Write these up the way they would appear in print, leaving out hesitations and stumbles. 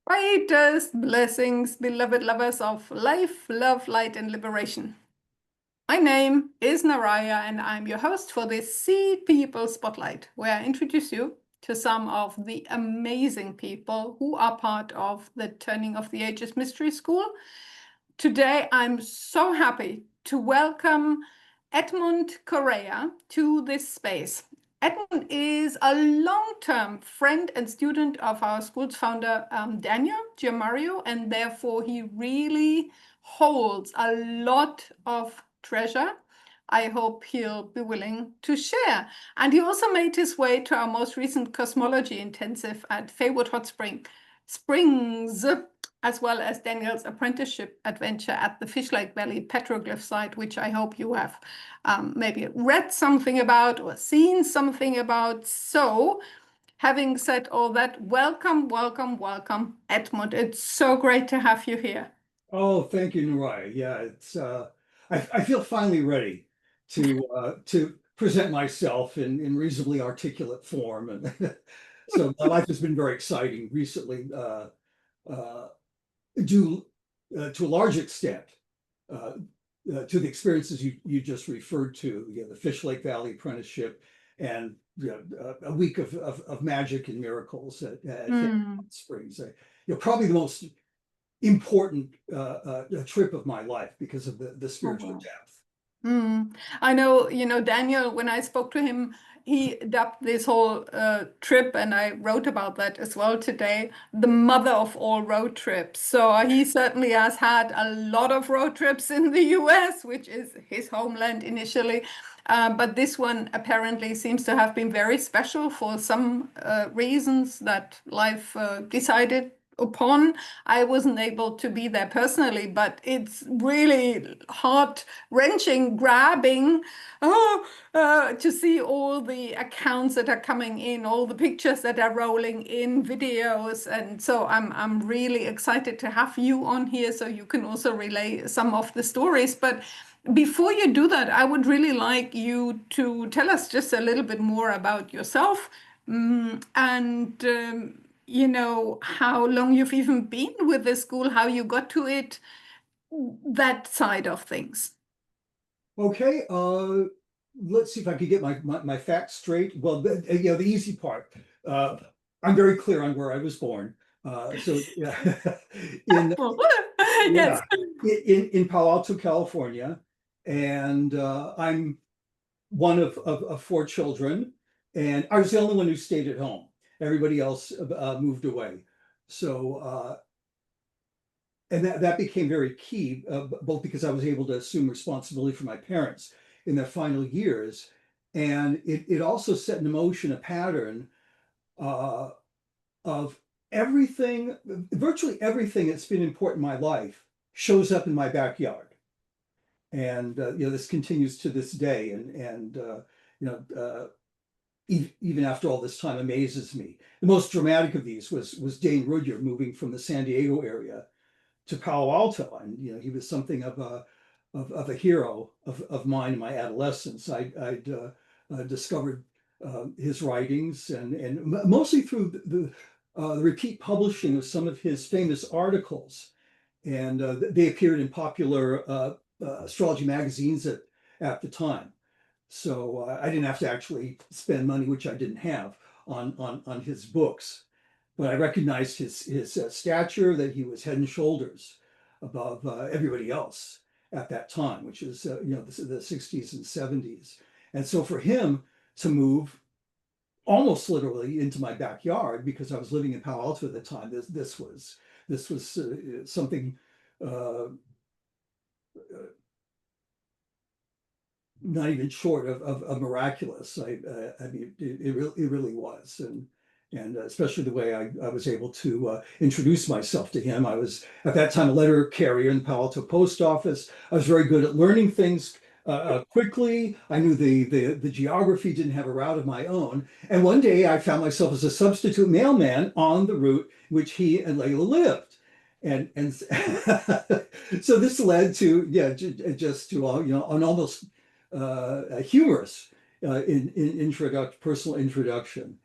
Greatest blessings, beloved lovers of life, love, light, and liberation. My name is Naraya, and I'm your host for this Seed People Spotlight, where I introduce you to some of the amazing people who are part of the Turning of the Ages Mystery School. Today, I'm so happy to welcome Edmund Correia to this space. Edmund is a long-term friend and student of our school's founder, Daniel Giamario, and therefore he really holds a lot of treasure. I hope he'll be willing to share. And he also made his way to our most recent Cosmology Intensive at Faywood Hot Springs, as well as Daniel's apprenticeship adventure at the Fishlake Valley petroglyph site, which I hope you have maybe read something about or seen something about. So, having said all that, welcome, welcome, welcome, Edmund. It's so great to have you here. Oh, thank you, Naraya. Yeah, I feel finally ready to present myself in reasonably articulate form, and so my life has been very exciting recently, uh, due to a large extent uh, to the experiences you just referred to, the Fishlake Valley apprenticeship, and a week of magic and miracles at Faywood Hot Springs. Probably the most important trip of my life because of the spiritual depth. I know, Daniel, when I spoke to him, he dubbed this whole trip, and I wrote about that as well today, the mother of all road trips. So he certainly has had a lot of road trips in the US, which is his homeland initially. But this one apparently seems to have been very special for some reasons that life decided upon. I wasn't able to be there personally, but it's really heart-wrenching, grabbing to see all the accounts that are coming in, all the pictures that are rolling in, videos. And so I'm really excited to have you on here so you can also relay some of the stories. But before you do that, I would really like you to tell us just a little bit more about yourself, and how long you've even been with the school, how you got to it, that side of things. Okay, let's see if I could get my facts straight. Well, the easy part. I'm very clear on where I was born. So yeah, in Yes. yeah, in Palo Alto, California, and I'm one of four children, and I was the only one who stayed at home. Everybody else moved away. So and that became very key, both because I was able to assume responsibility for my parents in their final years, and it also set in motion a pattern uh, of everything, virtually everything that's been important in my life shows up in my backyard. And this continues to this day, and you know uh, even after all this time amazes me. The most dramatic of these was Dane Rudhyar moving from the San Diego area to Palo Alto, and he was something of a hero of mine in my adolescence. I'd discovered his writings, and mostly through the repeat publishing of some of his famous articles, and they appeared in popular astrology magazines at the time. So I didn't have to actually spend money, which I didn't have, on his books. But I recognized his stature, that he was head and shoulders above everybody else at that time, which is the 60s and 70s. And so for him to move almost literally into my backyard, because I was living in Palo Alto at the time, this was something uh, not even short of miraculous. I mean, it really was, and especially the way I was able to introduce myself to him. I was at that time a letter carrier in the Palo Alto post office. I was very good at learning things quickly. I knew the geography, didn't have a route of my own. And one day I found myself as a substitute mailman on the route which he and Layla lived. And so this led to just to an almost humorous personal introduction.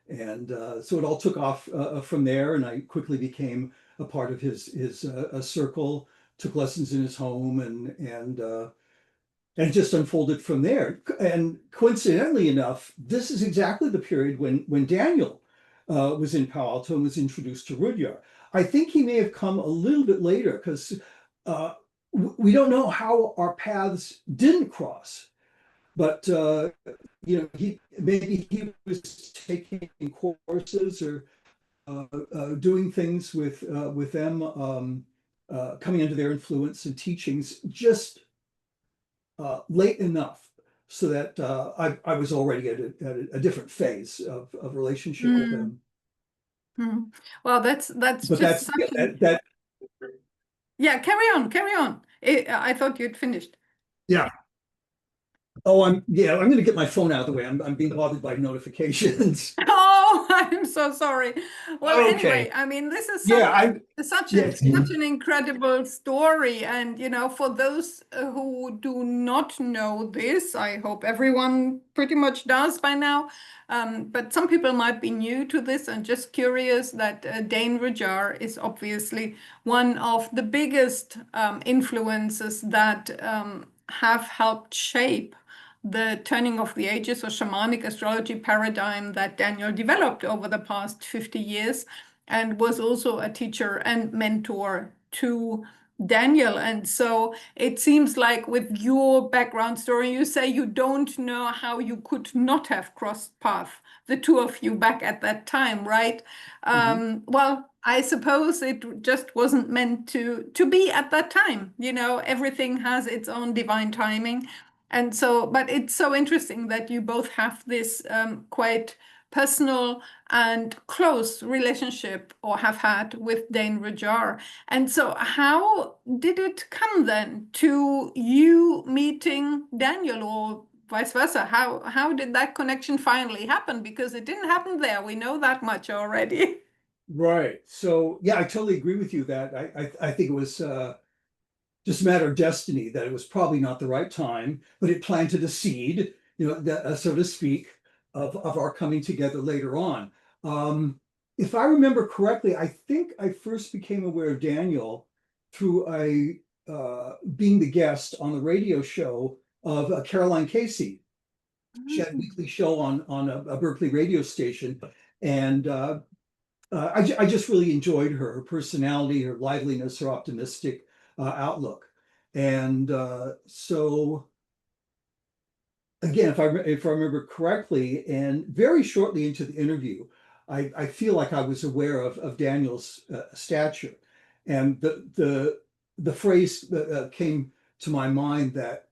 And so it all took off from there, and I quickly became a part of his circle, took lessons in his home, and it just unfolded from there. And coincidentally enough, this is exactly the period when Daniel was in Palo Alto and was introduced to Rudhyar. I think he may have come a little bit later because we don't know how our paths didn't cross. But maybe he was taking courses or doing things with them, coming under their influence and teachings just late enough so that I was already at a different phase of relationship with them. Well, that's But just that's such yeah, carry on. I thought you'd finished. Yeah. Oh, I'm going to get my phone out of the way. I'm being bothered by notifications. Oh, I'm so sorry. Well, Okay. anyway, I mean, this is such an incredible story. And, for those who do not know this, I hope everyone pretty much does by now. But some people might be new to this and just curious that Dane Rudhyar is obviously one of the biggest influences that have helped shape the turning of the ages or shamanic astrology paradigm that Daniel developed over the past 50 years and was also a teacher and mentor to Daniel. And so it seems like with your background story, you say you don't know how you could not have crossed paths, the two of you back at that time, right? Well, I suppose it just wasn't meant to be at that time. Everything has its own divine timing. And so, but it's so interesting that you both have this quite personal and close relationship or have had with Dane Rudhyar. And so how did it come then to you meeting Daniel or vice versa? How did that connection finally happen? Because it didn't happen there. We know that much already. Right. So yeah, I totally agree with you that I think it was just a matter of destiny that it was probably not the right time, but it planted a seed, so to speak, of our coming together later on. If I remember correctly, I think I first became aware of Daniel through being the guest on the radio show of Caroline Casey. She had a weekly show on a Berkeley radio station, and I just really enjoyed her personality, her liveliness, her optimistic outlook. And so again, if I remember correctly, and very shortly into the interview, I feel like I was aware of Daniel's stature, and the phrase came to my mind that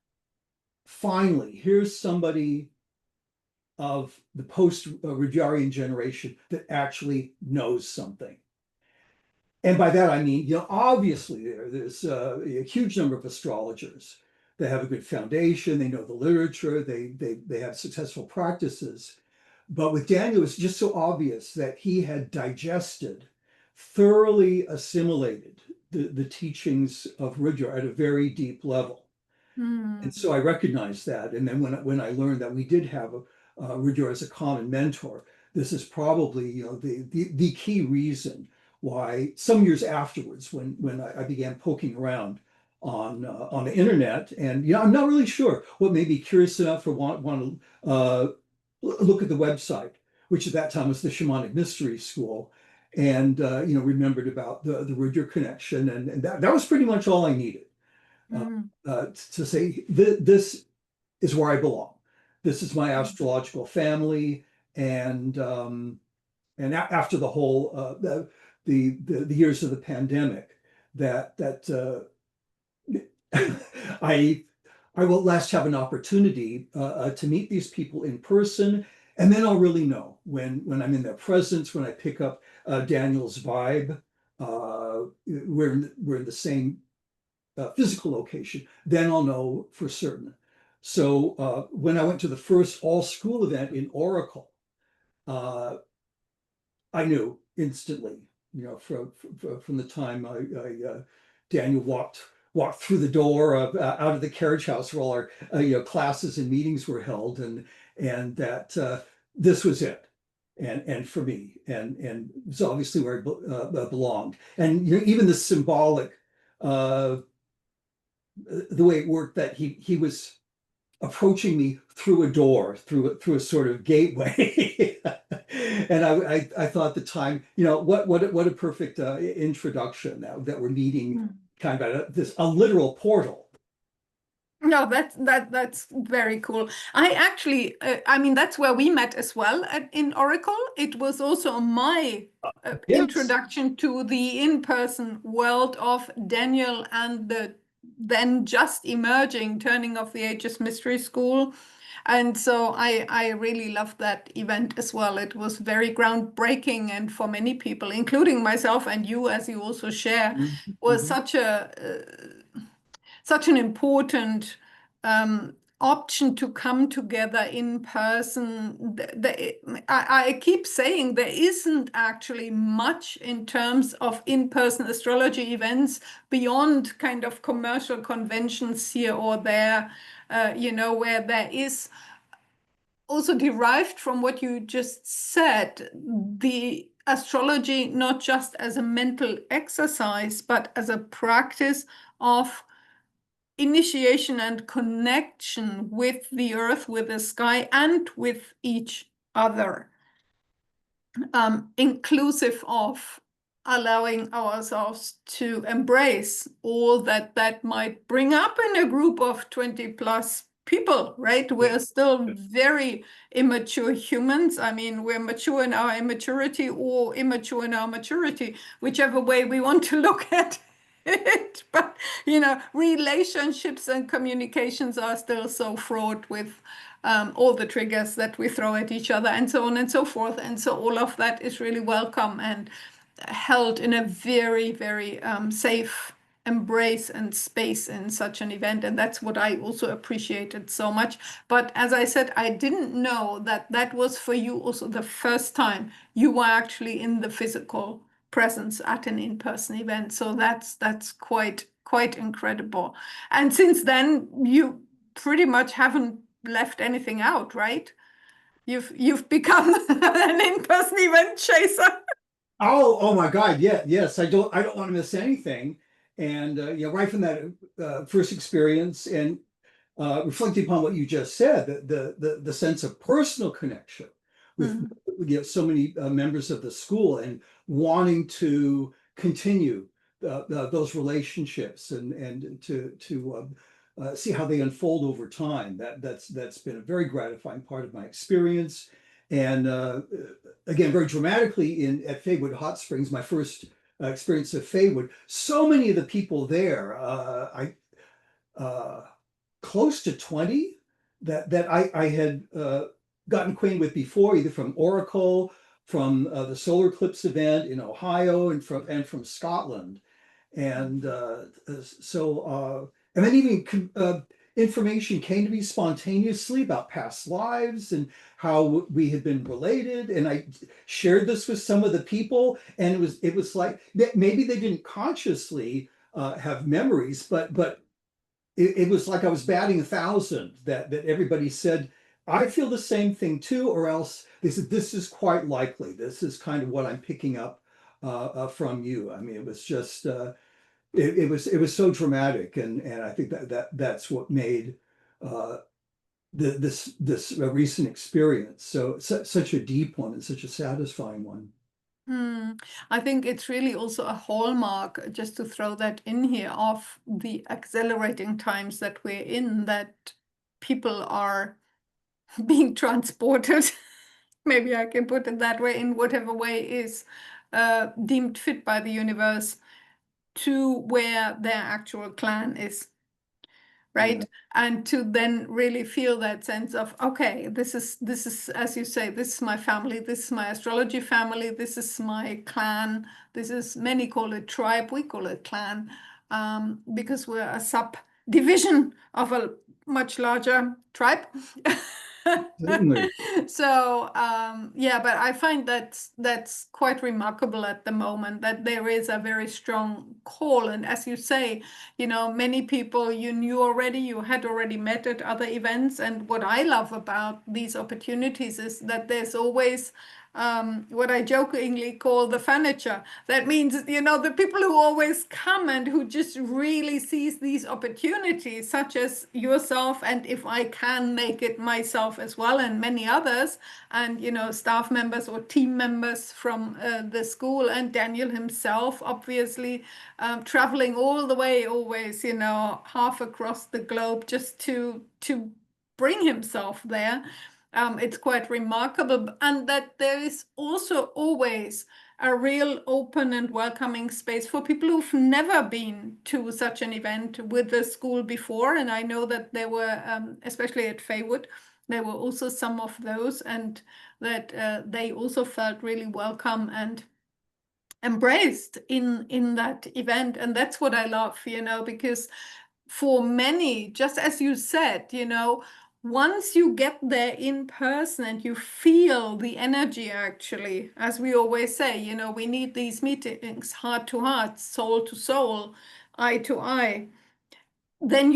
finally here's somebody of the post-Rudhyarian generation that actually knows something. And by that, I mean, obviously there's a huge number of astrologers that have a good foundation. They know the literature. They have successful practices. But with Daniel, it's just so obvious that he had digested, thoroughly assimilated the teachings of Rudhyar at a very deep level. And so I recognized that. And then when I learned that we did have Rudhyar as a common mentor, this is probably the key reason why some years afterwards, when I began poking around on the internet, and I'm not really sure what made me curious enough or want to look at the website, which at that time was the Shamanic Mystery School, and remembered about the Rudhyar connection, and that was pretty much all I needed to say this is where I belong. This is my astrological family, and after the whole the years of the pandemic, that I will at last have an opportunity to meet these people in person, and then I'll really know when I'm in their presence, when I pick up Daniel's vibe. We're in the same physical location, then I'll know for certain. So when I went to the first all-school event in Oracle, I knew instantly, from the time Daniel walked through the door out of the carriage house where all our classes and meetings were held, and that this was it. and for me, and it's obviously where I belonged. And even the symbolic, the way it worked, that he was approaching me through a door, through a sort of gateway. And I thought at the time, what a perfect introduction, that we're meeting kind of at a literal portal. No, that's very cool. I actually, I mean, that's where we met as well in Oracle. It was also my Yes. introduction to the in-person world of Daniel and the then just emerging Turning of the Ages Mystery School. And so I really loved that event as well. It was very groundbreaking, and for many people, including myself and you, as you also share, was such an important option to come together in person. I keep saying there isn't actually much in terms of in-person astrology events beyond kind of commercial conventions here or there, where there is also derived from what you just said, the astrology not just as a mental exercise, but as a practice of initiation and connection with the earth, with the sky, and with each other, inclusive of allowing ourselves to embrace all that might bring up in a group of 20 plus people, right? We're still very immature humans. I mean, we're mature in our immaturity or immature in our maturity, whichever way we want to look at it. But, relationships and communications are still so fraught with all the triggers that we throw at each other and so on and so forth. And so all of that is really welcome and held in a very, very safe embrace and space in such an event. And that's what I also appreciated so much. But as I said, I didn't know that was for you also the first time you were actually in the physical presence at an in-person event. So that's quite incredible. And since then, you pretty much haven't left anything out, right? You've become an in-person event chaser. Oh my God. Yeah. Yes. I don't want to miss anything. And, right from that first experience, and reflecting upon what you just said, the sense of personal connection with so many members of the school, and wanting to continue those relationships, and to see how they unfold over time. That's been a very gratifying part of my experience. And again, very dramatically at Faywood Hot Springs, my first experience of Faywood, so many of the people there, close to 20 that I had gotten acquainted with before, either from Oracle, from the solar eclipse event in Ohio, and from Scotland. And and then even information came to me spontaneously about past lives and how we had been related. And I shared this with some of the people, and it was like maybe they didn't consciously have memories, but it was like I was batting 1,000, that everybody said, I feel the same thing too, or else they said, this is quite likely. This is kind of what I'm picking up from you. I mean, it was just, it was so dramatic. And I think that's what made this recent experience such a deep one, and such a satisfying one. I think it's really also a hallmark, just to throw that in here, of the accelerating times that we're in, that people are being transported, maybe I can put it that way, in whatever way is deemed fit by the universe, to where their actual clan is. Right. Yeah. And to then really feel that sense of, okay, this is, as you say, this is my family, this is my astrology family, this is my clan, this is, many call it tribe, we call it clan, because we're a subdivision of a much larger tribe. Certainly. So yeah, but I find that's quite remarkable at the moment, that there is a very strong call. And as you say, many people you knew already, you had already met at other events. And what I love about these opportunities is that there's always what I jokingly call the furniture. That means, the people who always come and who just really seize these opportunities, such as yourself, and if I can make it myself as well, and many others, and, staff members or team members from the school, and Daniel himself, obviously, traveling all the way, always, half across the globe just to bring himself there. It's quite remarkable, and that there is also always a real open and welcoming space for people who've never been to such an event with the school before. And I know that there were, especially at Faywood, there were also some of those, and that they also felt really welcome and embraced in that event. And that's what I love, because for many, just as you said, once you get there in person and you feel the energy, actually, as we always say, we need these meetings, heart to heart, soul to soul, eye to eye, then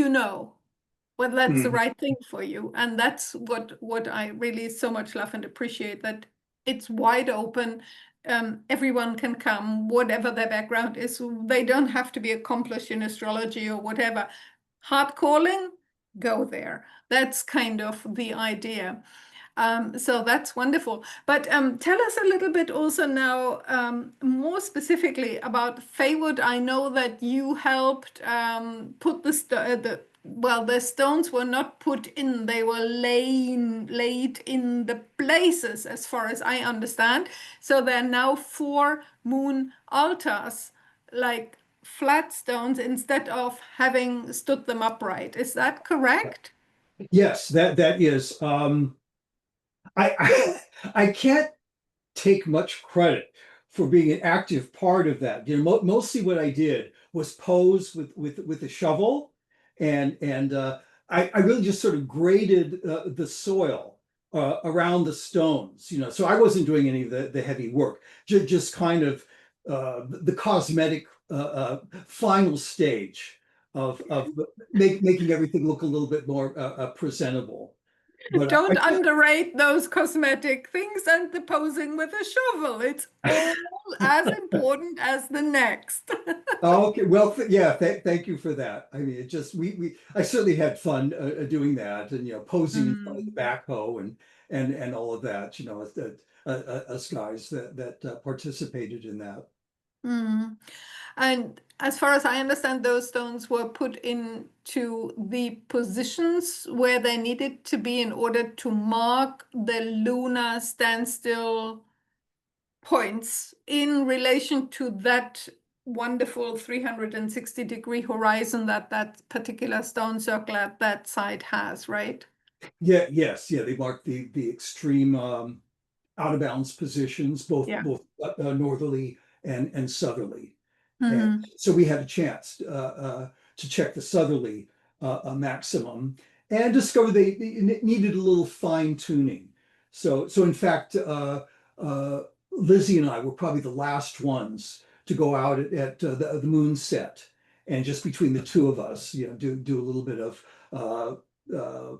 whether that's the right thing for you. And that's what I really so much love and appreciate, that it's wide open. Everyone can come, whatever their background is. They don't have to be accomplished in astrology or whatever. Heart calling, go there. That's kind of the idea. So that's wonderful. But tell us a little bit also now, more specifically about Faywood. I know that you helped put the stones were not put in, they were laid in the places, as far as I understand. So there are now 4 moon altars, like flat stones, instead of having stood them upright. Is that correct? Yes, that is. I can't take much credit for being an active part of that. Mostly what I did was pose with a shovel, and I really just sort of graded the soil around the stones. So I wasn't doing any of the heavy work. Just kind of the cosmetic final stage of making everything look a little bit more presentable. But Don't underrate those cosmetic things and the posing with a shovel. It's all as important as the next. Oh, okay. Well, yeah. Thank you for that. I mean, it just I certainly had fun doing that, and posing in front of the backhoe and all of that. Us guys that participated in that. Mm. And as far as I understand, those stones were put into the positions where they needed to be in order to mark the lunar standstill points in relation to that wonderful 360-degree horizon that that particular stone circle at that site has, right? Yeah. Yes. Yeah. They marked the extreme out of bounds positions, both Yeah. northerly and southerly. And Mhm. so we had a chance to check the southerly maximum and discover they needed a little fine tuning. So in fact, Lizzie and I were probably the last ones to go out at the moon set, and just between the two of us, do a little bit of uh, uh,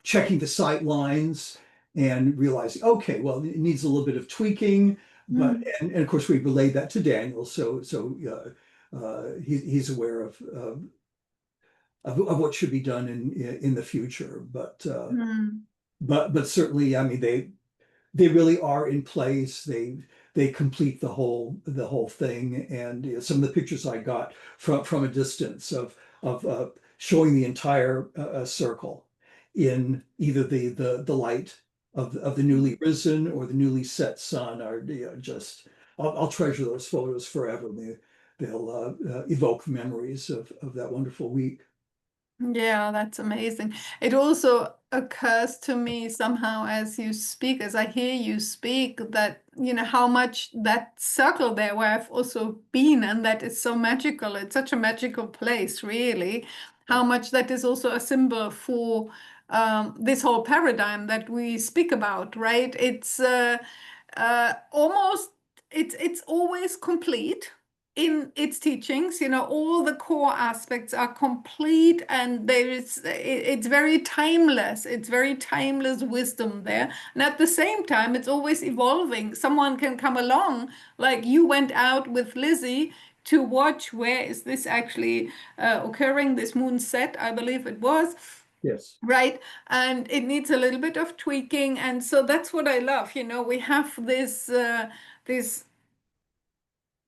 checking the sight lines and realizing, okay, well, it needs a little bit of tweaking, but Mhm. and of course we relayed that to Daniel, so he's aware of what should be done in the future. Mhm. But certainly, I mean, they really are in place. They complete the whole thing, and some of the pictures I got from a distance of showing the entire circle in either the light of the newly risen or the newly set sun are just I'll treasure those photos forever. They'll evoke memories of that wonderful week. Yeah, that's amazing. It also occurs to me somehow as you speak, as I hear you speak, that, how much that circle there where I've also been, and that is so magical. It's such a magical place, really. How much that is also a symbol for this whole paradigm that we speak about, right? It's almost, it's always complete. in its teachings. All the core aspects are complete, and it's very timeless. It's very timeless wisdom there. And at the same time, it's always evolving. Someone can come along, like you went out with Lizzie to watch where is this actually occurring, this moon set, I believe it was. Yes. Right. And it needs a little bit of tweaking. And so that's what I love. We have this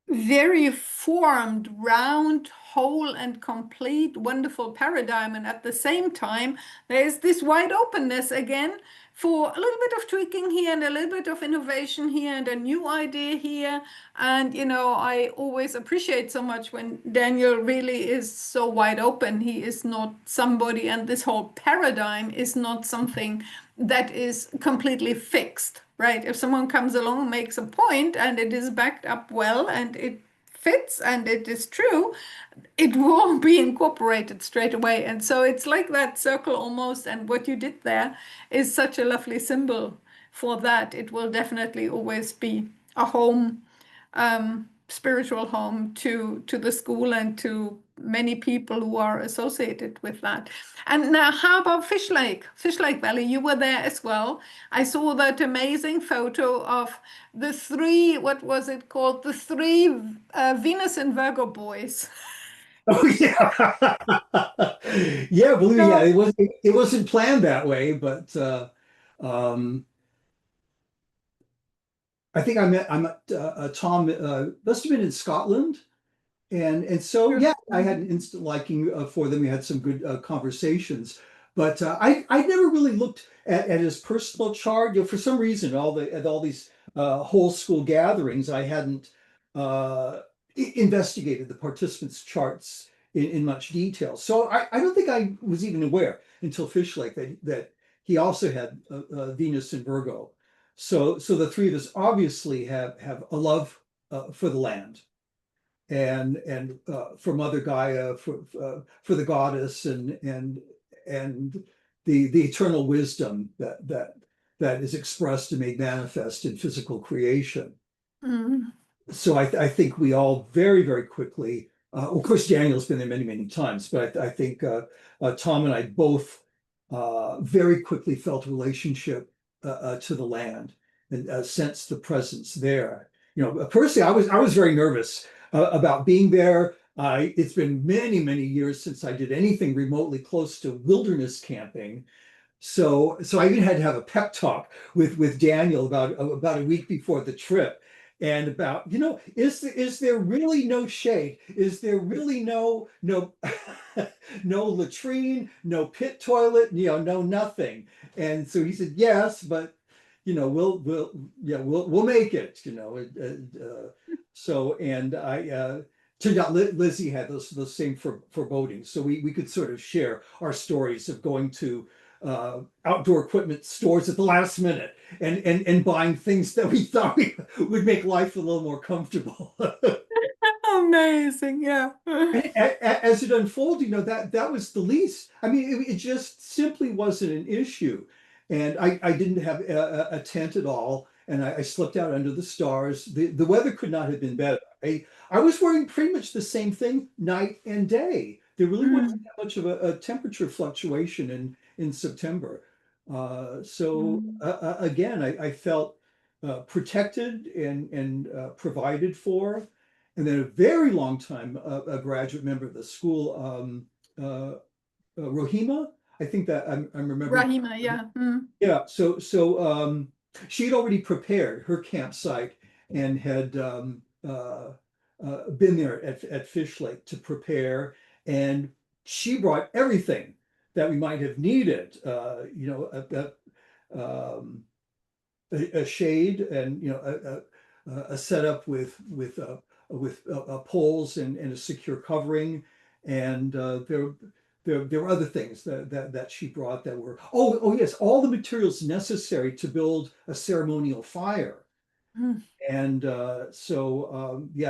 very formed, round, whole, and complete, wonderful paradigm. And at the same time, there's this wide openness again for a little bit of tweaking here and a little bit of innovation here and a new idea here. And, I always appreciate so much when Daniel really is so wide open. He is not somebody, and this whole paradigm is not something that is completely fixed. Right? If someone comes along and makes a point and it is backed up well and it fits and it is true, it will be incorporated straight away. And so it's like that circle almost. And what you did there is such a lovely symbol for that. It will definitely always be a home, spiritual home to the school and to many people who are associated with that. And now, how about Fishlake Valley? You were there as well. I saw that amazing photo of the three, what was it called? The three Venus and Virgo boys. Oh yeah. Yeah, believe me, yeah, So, it wasn't planned that way, but um I think I met Tom must have been in Scotland. And so, yeah, I had an instant liking for them. We had some good conversations, but I never really looked at his personal chart. For some reason, at all these whole school gatherings, I hadn't investigated the participants' charts in much detail. So I don't think I was even aware until Fishlake that he also had Venus in Virgo. So the three of us obviously have a love for the land and for Mother Gaia, for the goddess, and the eternal wisdom that is expressed and made manifest in physical creation. mm, So I think we all very quickly. Of course, Daniel's been there many times, but I think Tom and I both very quickly felt a relationship to the land and sensed the presence there. Personally, I was very nervous about being there. It's been many years since I did anything remotely close to wilderness camping. So I even had to have a pep talk with Daniel about a week before the trip, and about, is there really no shade? Is there really no no latrine, no pit toilet, no nothing? And so he said yes, but we'll make it. So, and I turned out Lizzie had those same forebodings, so we could sort of share our stories of going to outdoor equipment stores at the last minute and buying things that we thought would make life a little more comfortable. amazing. Yeah. As it unfolded, that was the least. I mean, it just simply wasn't an issue. And I didn't have a tent at all. And I slept out under the stars. The weather could not have been better. I was wearing pretty much the same thing night and day. There really wasn't that much of a temperature fluctuation in September. So again, I felt protected and provided for. And then a very long time, a graduate member of the school, Rohima, I think that I'm remembering. Rahima, yeah. Yeah, so she had already prepared her campsite and had been there at Fishlake to prepare, and she brought everything that we might have needed. A shade and a setup with poles and a secure covering, and there were other things that she brought that were yes, all the materials necessary to build a ceremonial fire. And I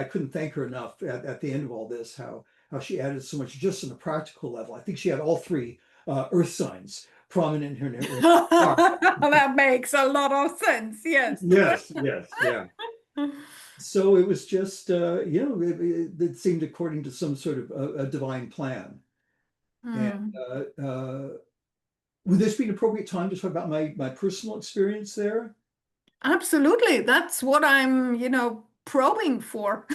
couldn't thank her enough at the end of all this, how she added so much just on a practical level. I think she had all three earth signs prominent in her chart. That makes a lot of sense. Yes. Yes, yeah. So it was just, it seemed according to some sort of a divine plan. And Hmm. would this be an appropriate time to talk about my personal experience there? Absolutely. That's what I'm, probing for.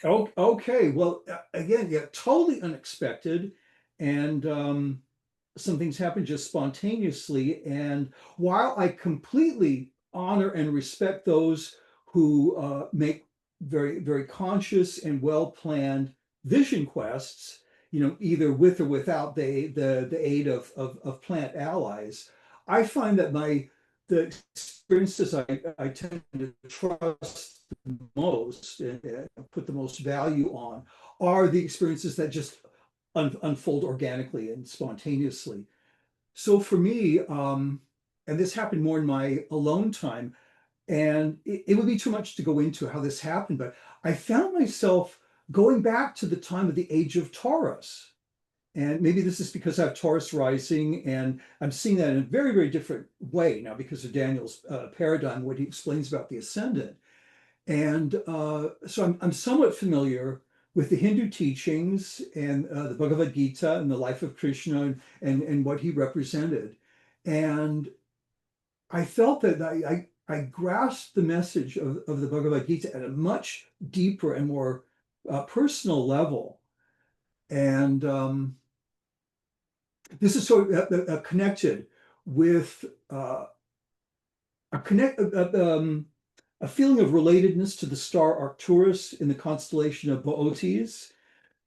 Oh, okay. Well, again, yeah, totally unexpected. And some things happen just spontaneously. And while I completely honor and respect those who make very, very conscious and well-planned vision quests, either with or without the aid of plant allies, I find that the experiences I tend to trust the most and put the most value on are the experiences that just unfold organically and spontaneously. So for me, and this happened more in my alone time, and it would be too much to go into how this happened, but I found myself going back to the time of the age of Taurus. And maybe this is because I have Taurus rising, and I'm seeing that in a very, very different way now because of Daniel's paradigm, what he explains about the ascendant. And so I'm somewhat familiar with the Hindu teachings and the Bhagavad Gita and the life of Krishna and what he represented. And I felt that I grasped the message of the Bhagavad Gita at a much deeper and more personal level. And this is sort of connected with a connect a feeling of relatedness to the star Arcturus in the constellation of Boötes.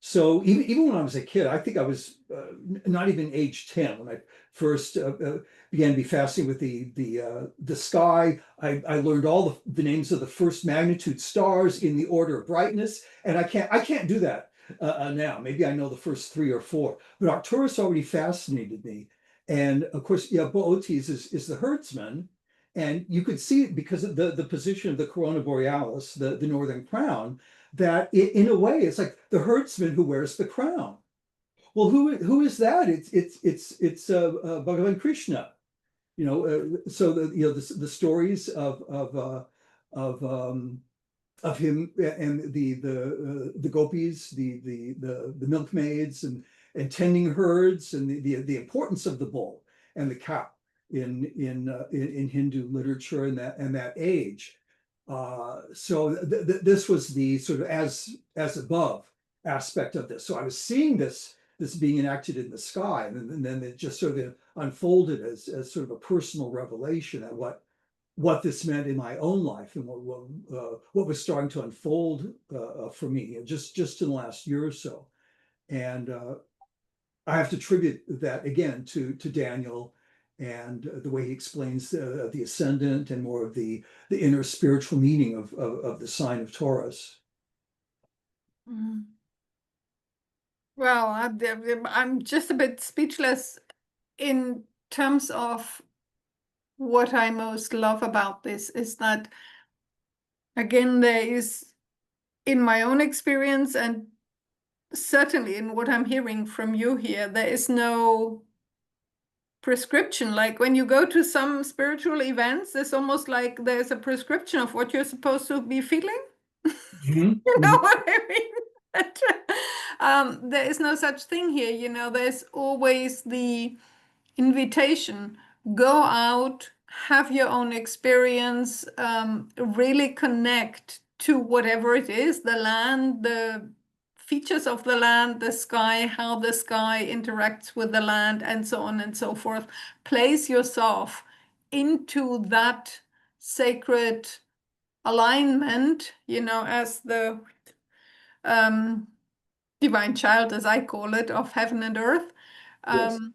So even when I was a kid, I think I was not even age 10 when I first began to be fascinated with the sky. I learned all the names of the first magnitude stars in the order of brightness, and I can't do that now. Maybe I know the first three or four, but Arcturus already fascinated me. And of course, yeah, Boötes is the herdsman, and you could see it because of the position of the corona borealis, the northern crown, that in a way it's like the herdsman who wears the crown. Well, who is that? It's Bhagavan Krishna. So the stories of him and the gopis, the milkmaids, and tending herds, and the importance of the bull and the cow in Hindu literature and that age. So this was the sort of as above aspect of this. So I was seeing this being enacted in the sky, and then it just sort of unfolded as sort of a personal revelation at what this meant in my own life and what was starting to unfold for me just in the last year or so. And I have to attribute that again to Daniel and the way he explains the ascendant and more of the inner spiritual meaning of the sign of Taurus. Mm. Well, I'm just a bit speechless in terms of what I most love about this is that, again, there is, in my own experience, and certainly in what I'm hearing from you here, there is no prescription. Like when you go to some spiritual events, it's almost like there's a prescription of what you're supposed to be feeling. Mhm, You know mhm. what I mean? But, there is no such thing here. There's always the invitation. Go out, have your own experience, really connect to whatever it is, the land, the features of the land, the sky, how the sky interacts with the land, and so on and so forth. Place yourself into that sacred alignment, as the um, divine child, as I call it, of heaven and earth. Yes. Um,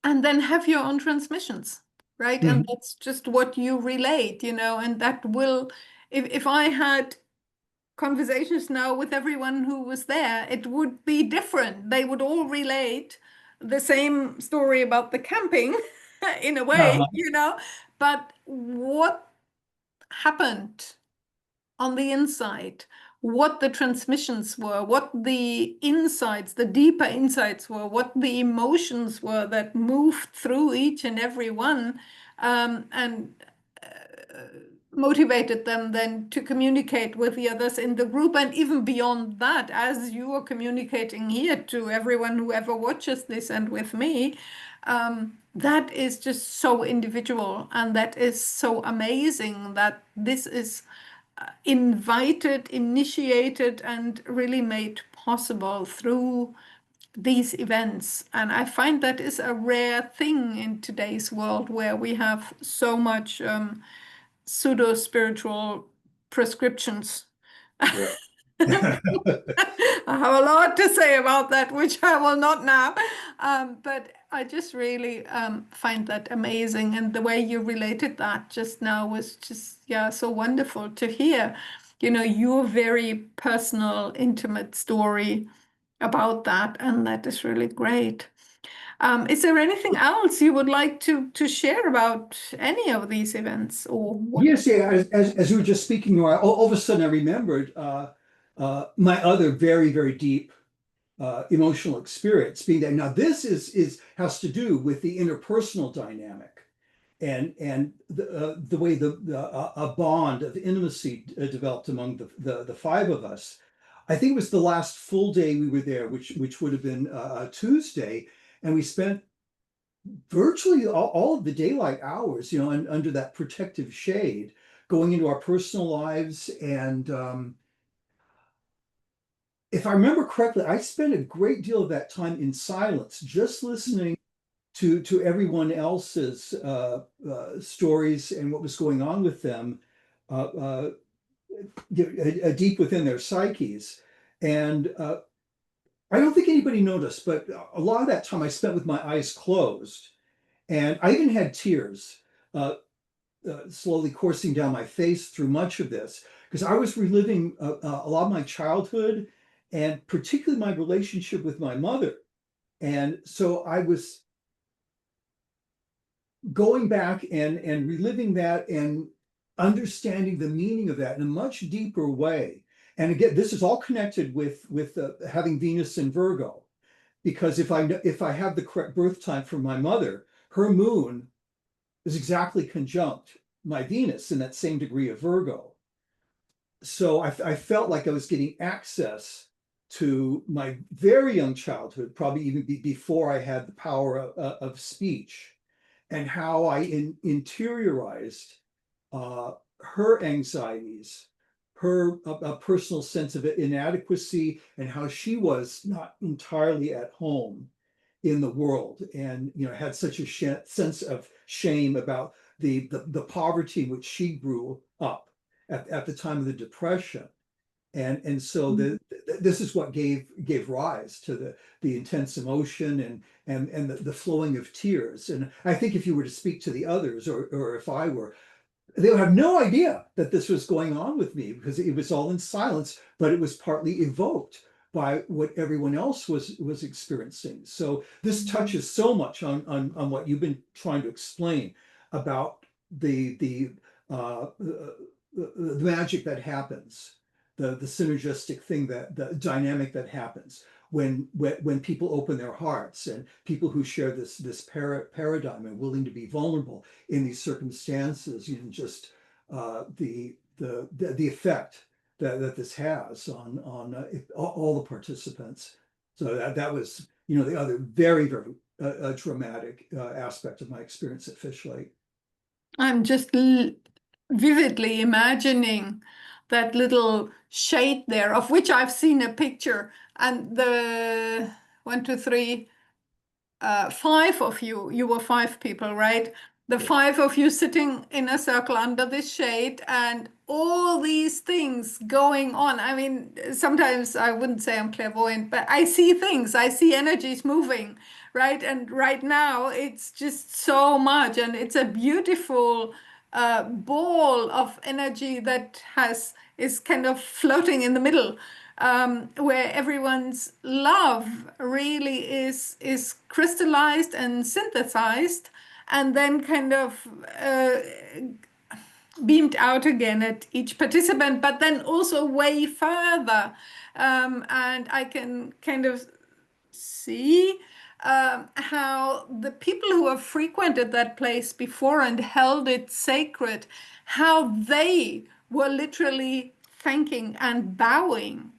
and then have your own transmissions, right? And Mhm. that's just what you relate, and that will, if I had conversations now with everyone who was there, it would be different. They would all relate the same story about the camping in a way, Uh-huh. but what happened on the inside, what the transmissions were, what the insights, the deeper insights were, what the emotions were that moved through each and every one. And motivated them then to communicate with the others in the group, and even beyond that, as you are communicating here to everyone who ever watches this and with me, that is just so individual, and that is so amazing that this is invited, initiated, and really made possible through these events. And I find that is a rare thing in today's world, where we have so much pseudo spiritual prescriptions. Yeah. I have a lot to say about that, which I will not now. But I just really find that amazing. And the way you related that just now was just, yeah, so wonderful to hear, you know, your very personal, intimate story about that. And that is really great. Is there anything else you would like to share about any of these events, or what? Yes, yeah. As we were just speaking, Nora, all of a sudden I remembered my other very, very deep emotional experience being that now this is has to do with the interpersonal dynamic and the way a bond of intimacy developed among the five of us. I think it was the last full day we were there, which would have been a Tuesday, and we spent virtually all of the daylight hours, you know, under that protective shade, going into our personal lives. And if I remember correctly, I spent a great deal of that time in silence, just listening to everyone else's stories and what was going on with them, uh, deep within their psyches. And I don't think anybody noticed, but a lot of that time I spent with my eyes closed. And I even had tears slowly coursing down my face through much of this, because I was reliving a lot of my childhood, and particularly my relationship with my mother. And so I was going back and reliving that and understanding the meaning of that in a much deeper way. And again, this is all connected with having Venus in Virgo, because if I have the correct birth time for my mother, her moon is exactly conjunct my Venus in that same degree of Virgo. So I felt like I was getting access to my very young childhood, probably even before I had the power of speech, and how I interiorized her anxieties, her personal sense of inadequacy, and how she was not entirely at home in the world, and you know, had such a sense of shame about the poverty in which she grew up at the time of the Depression. And so this is what gave rise to the intense emotion and the flowing of tears. And I think if you were to speak to the others, or if I were, they would have no idea that this was going on with me, because it was all in silence, but it was partly evoked by what everyone else was experiencing. So this touches so much on what you've been trying to explain about the magic that happens, the synergistic thing, that the dynamic that happens when people open their hearts, and people who share this paradigm and willing to be vulnerable in these circumstances, you know, just the effect that this has on all the participants. So that was, you know, the other very, very dramatic aspect of my experience at Fishlake. I'm just vividly imagining that little shade there, of which I've seen a picture, and the one, two, three, five of you, you were five people, right? The Yeah. five of you sitting in a circle under this shade, and all these things going on. I mean, sometimes I wouldn't say I'm clairvoyant, but I see things, I see energies moving, right? And right now it's just so much, and it's a beautiful ball of energy that is kind of floating in the middle, where everyone's love really is crystallized and synthesized, and then kind of beamed out again at each participant, but then also way further. And I can kind of see how the people who have frequented that place before and held it sacred, how they were literally thanking and bowing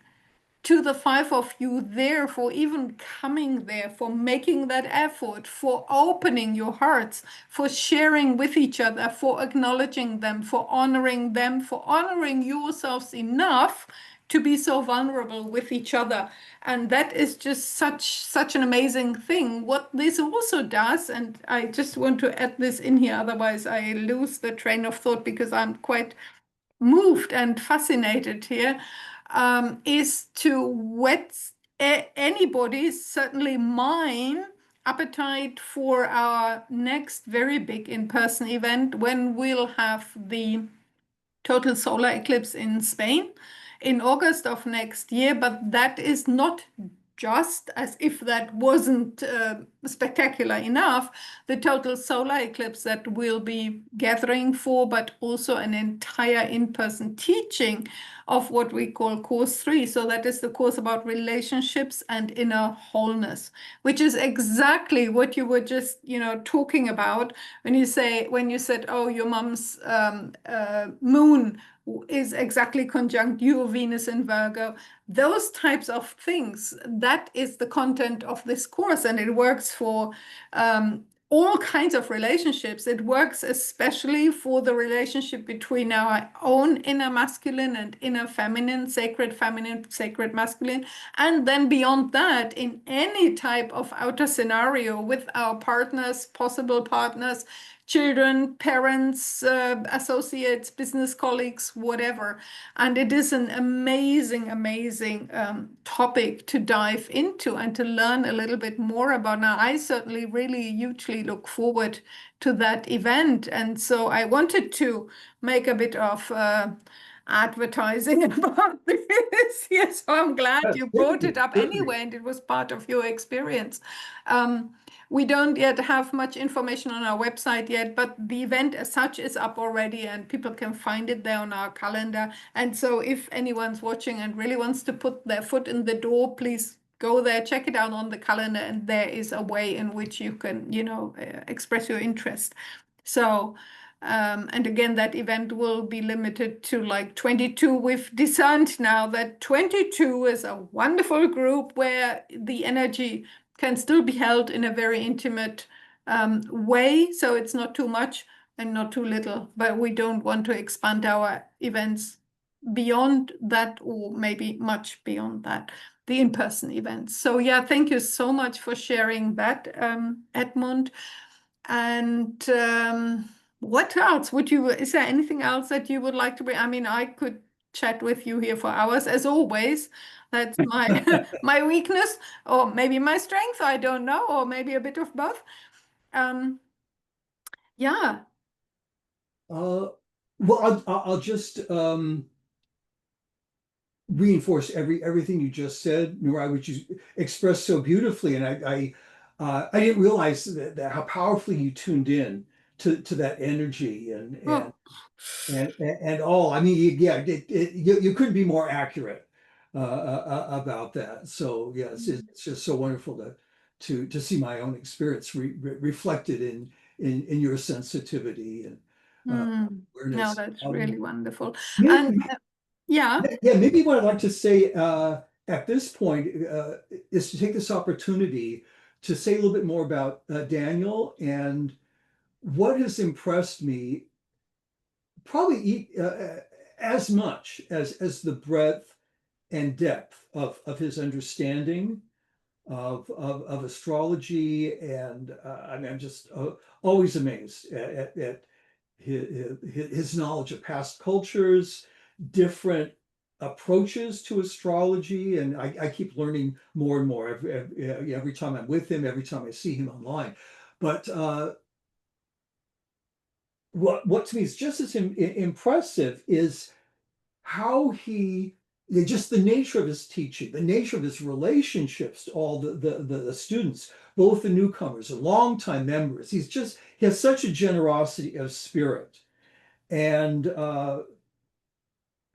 to the five of you there for even coming there, for making that effort, for opening your hearts, for sharing with each other, for acknowledging them, for honoring yourselves enough to be so vulnerable with each other. And that is just such an amazing thing. What this also does, and I just want to add this in here, otherwise I lose the train of thought because I'm quite moved and fascinated here, is to whet anybody's, certainly mine, appetite for our next very big in-person event when we'll have the total solar eclipse in Spain in August of next year. But that is not just, as if that wasn't spectacular enough, the total solar eclipse that we'll be gathering for, but also an entire in-person teaching of what we call course 3. So that is the course about relationships and inner wholeness, which is exactly what you were just, talking about when you said, oh, your mom's moon is exactly conjunct your Venus in Virgo. Those types of things, that is the content of this course, and it works for all kinds of relationships. It works especially for the relationship between our own inner masculine and inner feminine, sacred masculine. And then beyond that, in any type of outer scenario with our partners, possible partners, children, parents, associates, business colleagues, whatever. And it is an amazing, amazing topic to dive into and to learn a little bit more about. Now, I certainly really hugely look forward to that event. And so I wanted to make a bit of advertising about this. Yes, so I'm glad you brought it up anyway, and it was part of your experience. We don't yet have much information on our website yet, but the event as such is up already and people can find it there on our calendar. And so if anyone's watching and really wants to put their foot in the door, please go there, check it out on the calendar, and there is a way in which you can, express your interest. So, and again, that event will be limited to like 22. We've discerned now that 22 is a wonderful group where the energy can still be held in a very intimate way. So it's not too much and not too little, but we don't want to expand our events beyond that, or maybe much beyond that, the in-person events. So yeah, thank you so much for sharing that, Edmund. And what else is there anything else that you would like to bring? I mean, I could chat with you here for hours, as always. That's my my weakness, or maybe my strength, I don't know, or maybe a bit of both. Yeah. Well, I'll just reinforce everything you just said, Naraya, which you expressed so beautifully. And I didn't realize that how powerfully you tuned in to that energy and all. I mean, yeah, you couldn't be more accurate about that. So yes, it's just so wonderful to see my own experience reflected in your sensitivity and No, awareness. that's really wonderful. Maybe, And yeah. yeah, maybe what I'd like to say at this point is to take this opportunity to say a little bit more about Daniel and what has impressed me, probably as much as the breadth and depth of his understanding of astrology. And I mean, I'm just always amazed at his knowledge of past cultures, different approaches to astrology, and I keep learning more and more every time I'm with him, every time I see him online. But what to me is just as impressive is how just the nature of his teaching, the nature of his relationships to all the students, both the newcomers and longtime members. He has such a generosity of spirit. And I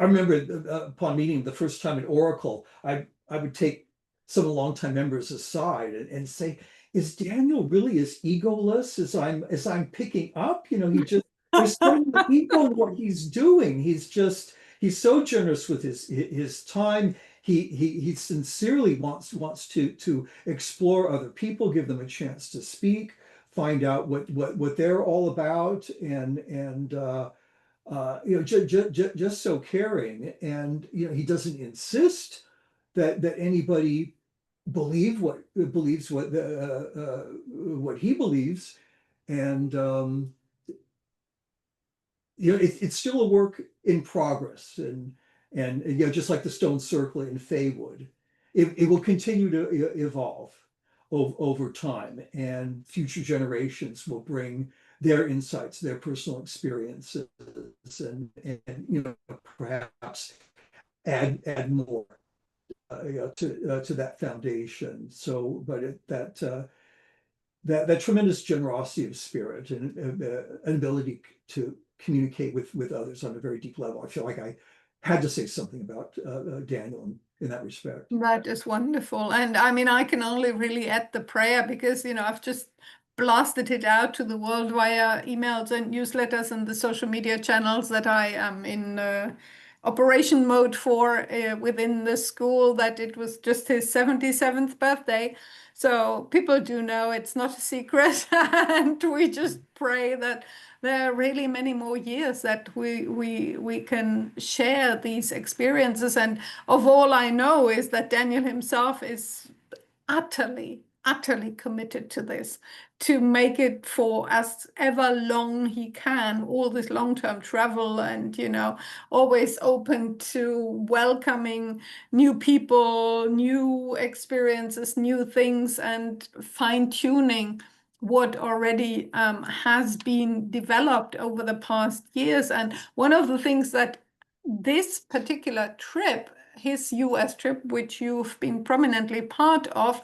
remember upon meeting the first time at Oracle, I would take some of the longtime members aside and say, is Daniel really as egoless as I'm picking up? There's so much ego in what he's doing. He's so generous with his time. He sincerely wants to explore other people, give them a chance to speak, find out what they're all about, and just so caring. And he doesn't insist that anybody believes what he believes, and it's still a work in progress, and just like the stone circle in Faywood, it will continue to evolve over time, and future generations will bring their insights, their personal experiences, and perhaps add more to that foundation. So, but that tremendous generosity of spirit and an ability to communicate with others on a very deep level. I feel like I had to say something about Daniel in that respect. That is wonderful. And I mean, I can only really add the prayer because, I've just blasted it out to the world via emails and newsletters and the social media channels that I am in operation mode for within the school, that it was just his 77th birthday. So people do know it's not a secret. And we just pray that there are really many more years that we can share these experiences. And of all I know is that Daniel himself is utterly, utterly committed to this, to make it for as ever long he can, all this long-term travel, and, always open to welcoming new people, new experiences, new things, and fine-tuning what already has been developed over the past years. And one of the things that this particular trip, his US trip, which you've been prominently part of,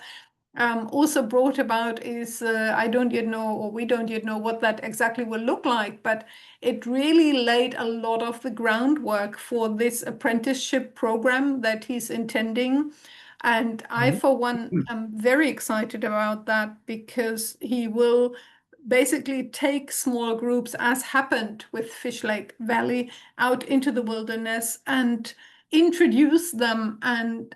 also brought about is I don't yet know, or we don't yet know what that exactly will look like, but it really laid a lot of the groundwork for this apprenticeship program that he's intending. And I, for one, am very excited about that, because he will basically take small groups, as happened with Fishlake Valley, out into the wilderness and introduce them and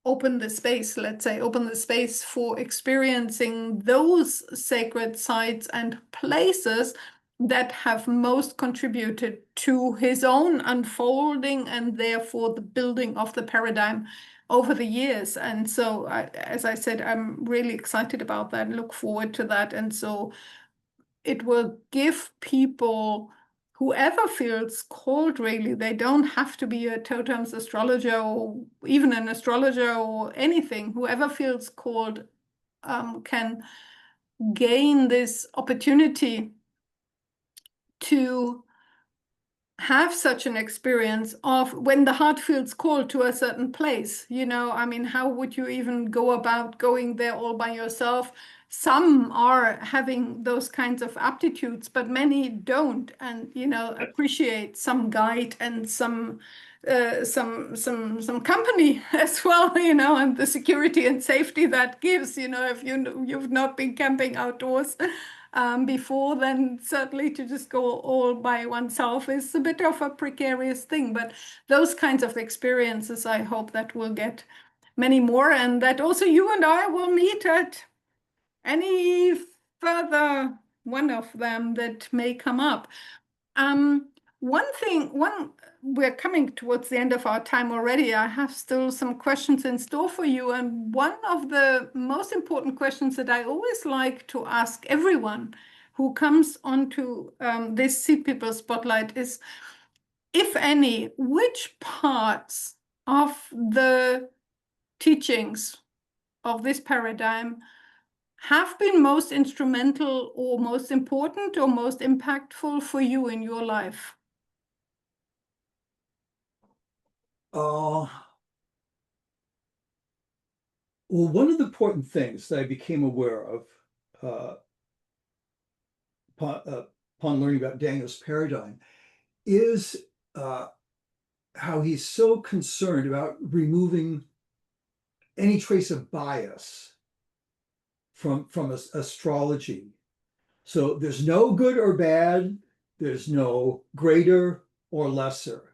open the space, let's say, open the space for experiencing those sacred sites and places that have most contributed to his own unfolding, and therefore the building of the paradigm over the years. And so, as I said, I'm really excited about that, look forward to that. And so it will give people, whoever feels called, really, they don't have to be a TOTAMS astrologer or even an astrologer or anything. Whoever feels called can gain this opportunity to have such an experience of when the heart feels called to a certain place. I mean, how would you even go about going there all by yourself? Some are having those kinds of aptitudes, but many don't, and appreciate some guide and some company as well, and the security and safety that gives. If you've not been camping outdoors before, then certainly to just go all by oneself is a bit of a precarious thing. But those kinds of experiences, I hope that we'll get many more, and that also you and I will meet at any further one of them that may come up. We're coming towards the end of our time already. I have still some questions in store for you. And one of the most important questions that I always like to ask everyone who comes onto this Seed People Spotlight is, if any, which parts of the teachings of this paradigm have been most instrumental or most important or most impactful for you in your life? Well, one of the important things that I became aware of upon learning about Daniel's paradigm is how he's so concerned about removing any trace of bias from astrology. So there's no good or bad. There's no greater or lesser.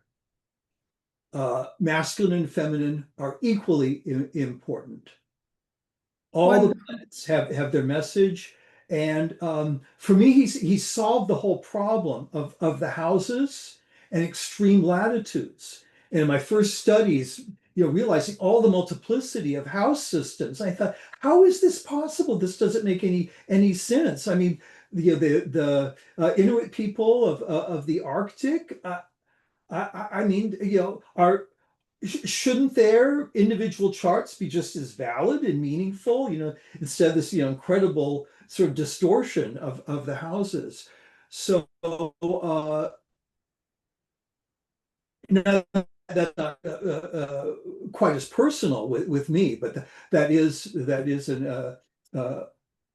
Masculine and feminine are equally important. All the planets have their message. And for me, he's solved the whole problem of the houses and extreme latitudes. And in my first studies, realizing all the multiplicity of house systems, I thought, how is this possible? This doesn't make any sense. I mean, the Inuit people of the Arctic, I mean, shouldn't their individual charts be just as valid and meaningful, instead of this, incredible sort of distortion of the houses? So now that's not quite as personal with me, but that is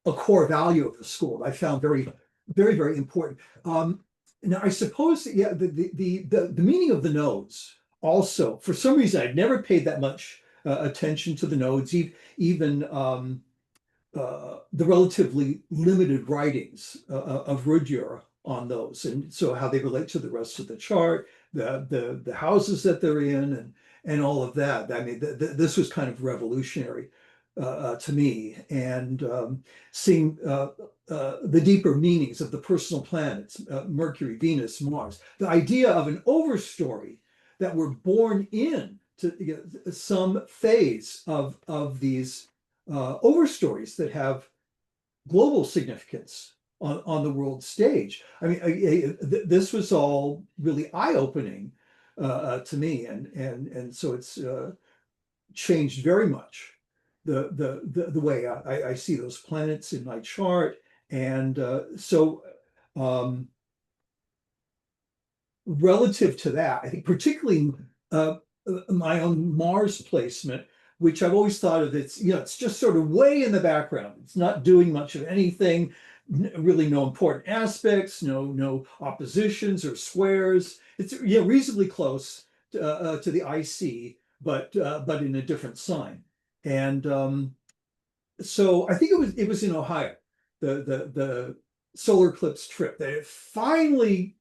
a core value of the school. I found very, very, very important. Now, I suppose, yeah, the meaning of the nodes also, for some reason, I'd never paid that much attention to the nodes, even the relatively limited writings of Rudhyar on those, and so how they relate to the rest of the chart, the houses that they're in, and all of that. I mean, this was kind of revolutionary to me, and seeing the deeper meanings of the personal planets, Mercury, Venus, Mars, the idea of an overstory that we're born in to some phase of these overstories that have global significance on the world stage. I mean, this was all really eye-opening to me, and so it's changed very much the way I see those planets in my chart. And so relative to that, I think particularly my own Mars placement, which I've always thought of, it's just sort of way in the background. It's not doing much of anything, really no important aspects, no oppositions or squares. It's reasonably close to the IC, but in a different sign. And so I think it was in Ohio, the solar eclipse trip, that it finally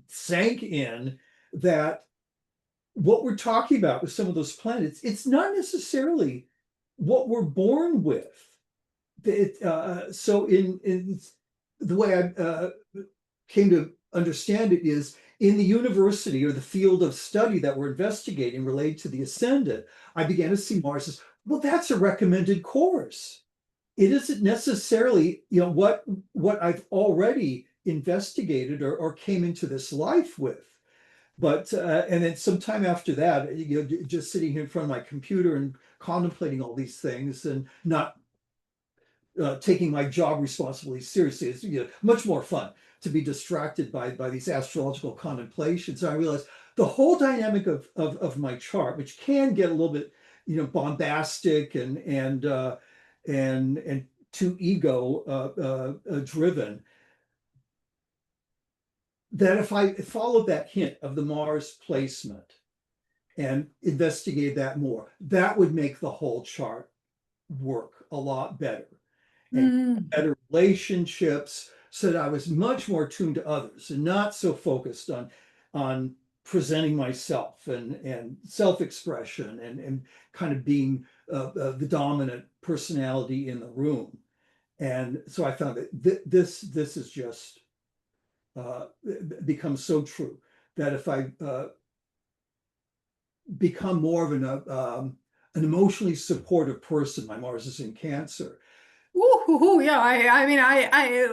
sank in that what we're talking about with some of those planets, it's not necessarily what we're born with. So in the way I came to understand it is, in the university or the field of study that we're investigating related to the ascendant, I began to see Mars as, well, that's a recommended course. It isn't necessarily, what I've already investigated or came into this life with. But and then sometime after that, just sitting here in front of my computer and contemplating all these things and not taking my job responsibilities seriously, it's much more fun to be distracted by these astrological contemplations. So I realized the whole dynamic of my chart, which can get a little bit bombastic and too ego driven, that if I followed that hint of the Mars placement and investigated that more, that would make the whole chart work a lot better, and better relationships, so that I was much more tuned to others and not so focused on presenting myself and self-expression and kind of being the dominant personality in the room. And so I found that this is just becomes so true, that if I become more of an emotionally supportive person, my Mars is in Cancer. Ooh, yeah, I mean, I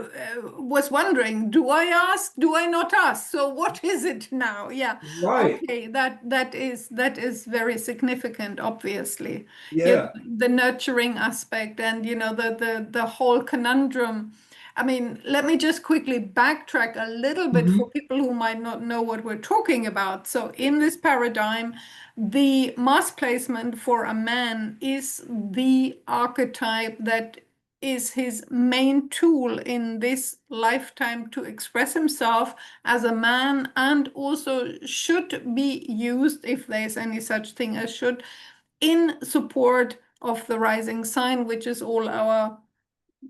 was wondering, do I ask? Do I not ask? So what is it now? Yeah. Right. Okay, that is very significant, obviously. Yeah. The nurturing aspect, and the whole conundrum. I mean, let me just quickly backtrack a little bit for people who might not know what we're talking about. So in this paradigm, the Mars placement for a man is the archetype that is his main tool in this lifetime to express himself as a man, and also should be used, if there's any such thing as should, in support of the rising sign, which is all our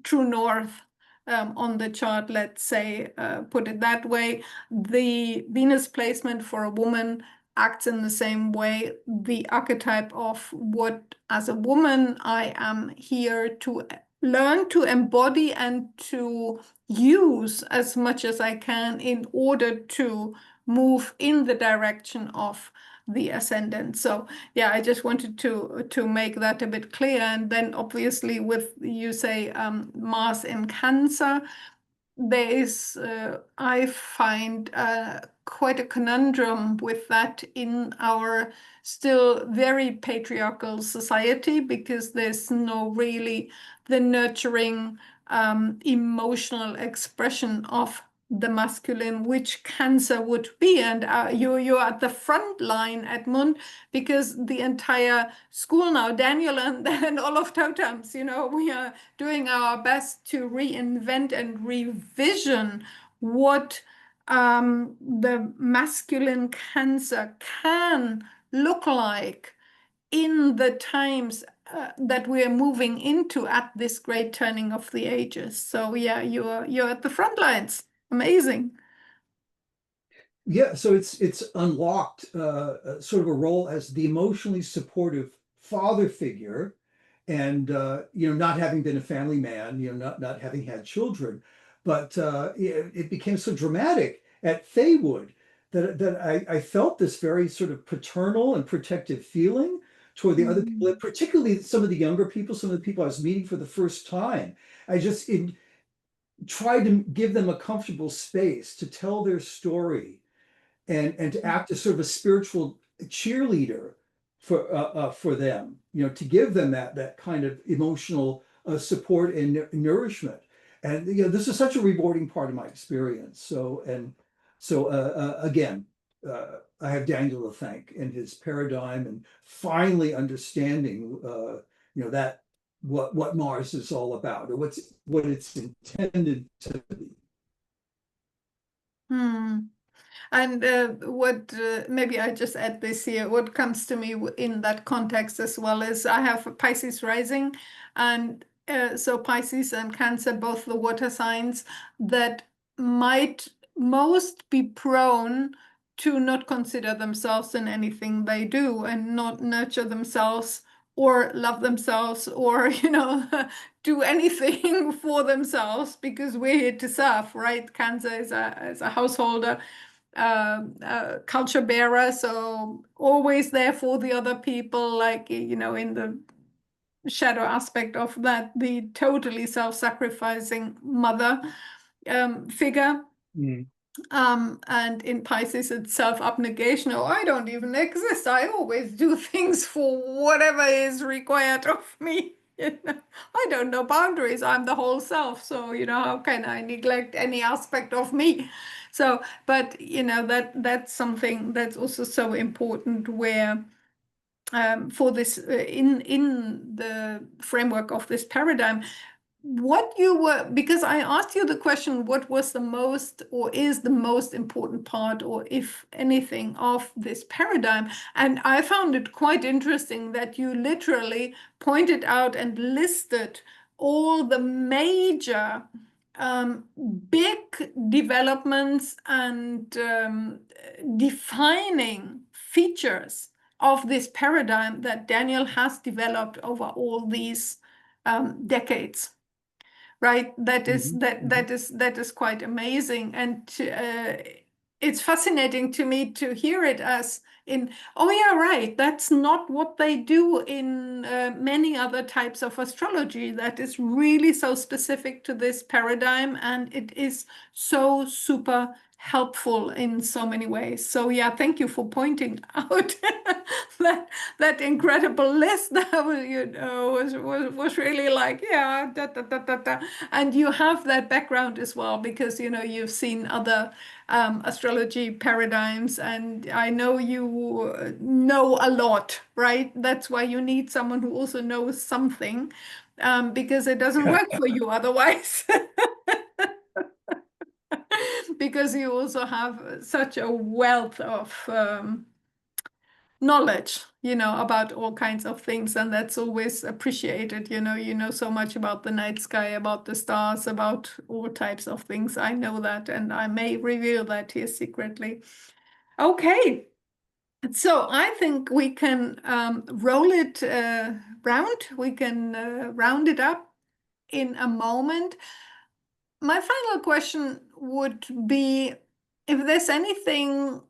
true north on the chart, let's say, put it that way. The Venus placement for a woman acts in the same way. The archetype of what, as a woman, I am here to learn to embody and to use as much as I can in order to move in the direction of the ascendant. So yeah, I just wanted to make that a bit clear. And then obviously with, you say, Mars in Cancer, there is, I find, quite a conundrum with that in our still very patriarchal society, because there's no really the nurturing emotional expression of the masculine, which Cancer would be. And you're at the front line, Edmund, because the entire school now, Daniel and all of TOTAMS, we are doing our best to reinvent and revision what the masculine Cancer can look like in the times that we're moving into at this great turning of the ages. So yeah, you're at the front lines. Amazing. Yeah, so it's unlocked sort of a role as the emotionally supportive father figure, and not having been a family man, not having had children, but it became so dramatic at Faywood that I felt this very sort of paternal and protective feeling toward the other people, Mm. particularly some of the younger people, some of the people I was meeting for the first time. I just tried to give them a comfortable space to tell their story and to act as sort of a spiritual cheerleader for them, to give them that kind of emotional support and nourishment. And this is such a rewarding part of my experience. So again, I have Daniel to thank and his paradigm and finally understanding, that what Mars is all about, or what it's intended to be. Hmm. And what maybe I just add this here, what comes to me in that context as well is I have a Pisces rising, and so Pisces and Cancer, both the water signs that might most be prone to not consider themselves in anything they do and not nurture themselves or love themselves or do anything for themselves, because we're here to serve, right? Cancer is a householder, culture bearer, so always there for the other people, like in the shadow aspect of that, the totally self-sacrificing mother figure. Mm. And in Pisces, it's self-abnegation. Oh, I don't even exist. I always do things for whatever is required of me. I don't know boundaries. I'm the whole self. So, how can I neglect any aspect of me? So, but that's something that's also so important, where for this in the framework of this paradigm, what you were, because I asked you the question, what was the most or is the most important part, or if anything, of this paradigm? And I found it quite interesting that you literally pointed out and listed all the major big developments and defining features of this paradigm that Daniel has developed over all these decades. Right, that is Mhm, that mhm. that is that is quite amazing, and it's fascinating to me to hear it as in, oh yeah, right, that's not what they do in many other types of astrology. That is really so specific to this paradigm, and it is so super helpful in so many ways. So yeah, thank you for pointing out that incredible list. That was, was really like, yeah, da, da, da, da, da. And you have that background as well, because you've seen other astrology paradigms, and I know you know a lot, right? That's why you need someone who also knows something, because it doesn't work for you otherwise. Because you also have such a wealth of knowledge, about all kinds of things, and that's always appreciated. You know so much about the night sky, about the stars, about all types of things. I know that, and I may reveal that here secretly. Okay, so I think we can roll it round. We can round it up in a moment. My final question would be if there's anything